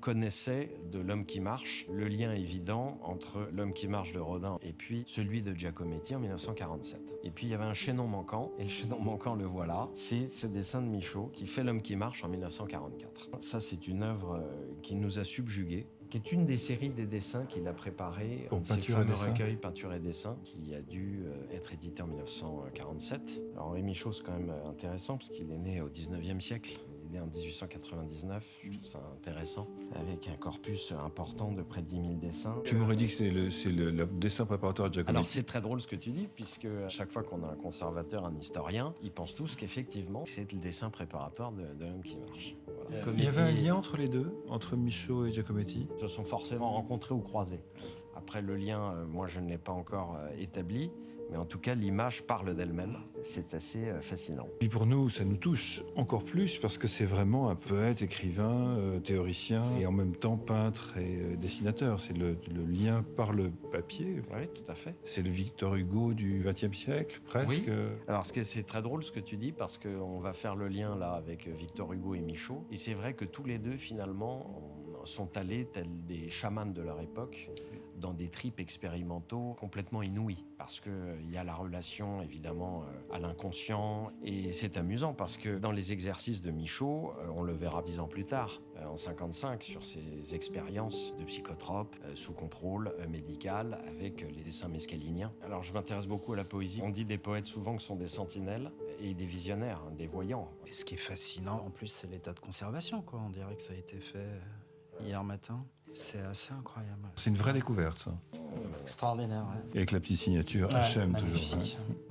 connaissait de L'Homme qui marche le lien évident entre L'Homme qui marche de Rodin et puis celui de Giacometti en 1947. Et puis il y avait un chaînon manquant, et le chaînon manquant, le voilà, c'est ce dessin de Michaud qui fait L'Homme qui marche en 1944. Ça, c'est une œuvre qui nous a subjugués, qui est une des séries des dessins qu'il a préparé, Pour ces Peinture et fameux dessin. recueils Peinture et dessin, qui a dû être édité en 1947. Alors Henri Michaud, c'est quand même intéressant, parce qu'il est né au 19e siècle. Il est né en 1899, je trouve ça intéressant, avec un corpus important de près de 10 000 dessins. Tu m'aurais dit que c'est le dessin préparatoire de Giacometti. Alors c'est très drôle ce que tu dis, puisque à chaque fois qu'on a un conservateur, un historien, ils pensent tous qu'effectivement c'est le dessin préparatoire de L'Homme qui marche. Voilà. Il y avait un lien entre les deux, entre Michaud et Giacometti. Ils se sont forcément rencontrés ou croisés. Après le lien, moi je ne l'ai pas encore établi, mais en tout cas l'image parle d'elle-même. C'est assez fascinant. Puis pour nous, ça nous touche encore plus parce que c'est vraiment un poète, écrivain, théoricien et en même temps peintre et dessinateur. C'est le lien par le papier. Oui, tout à fait. C'est le Victor Hugo du XXe siècle, presque. Oui. Alors c'est très drôle ce que tu dis, parce qu'on va faire le lien là avec Victor Hugo et Michaud. Et c'est vrai que tous les deux finalement sont allés tels des chamans de leur époque dans des trips expérimentaux complètement inouïs, parce qu'il y a la relation évidemment à l'inconscient, et c'est amusant parce que dans les exercices de Michaud, on le verra 10 ans plus tard, en 55, sur ses expériences de psychotrope sous contrôle médical avec les dessins mescaliniens. Alors je m'intéresse beaucoup à la poésie. On dit des poètes souvent que ce sont des sentinelles et des visionnaires, des voyants. Et ce qui est fascinant en plus, c'est l'état de conservation, quoi. On dirait que ça a été fait hier matin. C'est assez incroyable. C'est une vraie découverte, ça. Extraordinaire, ouais. Et avec la petite signature HM toujours. Magnifique. Hein.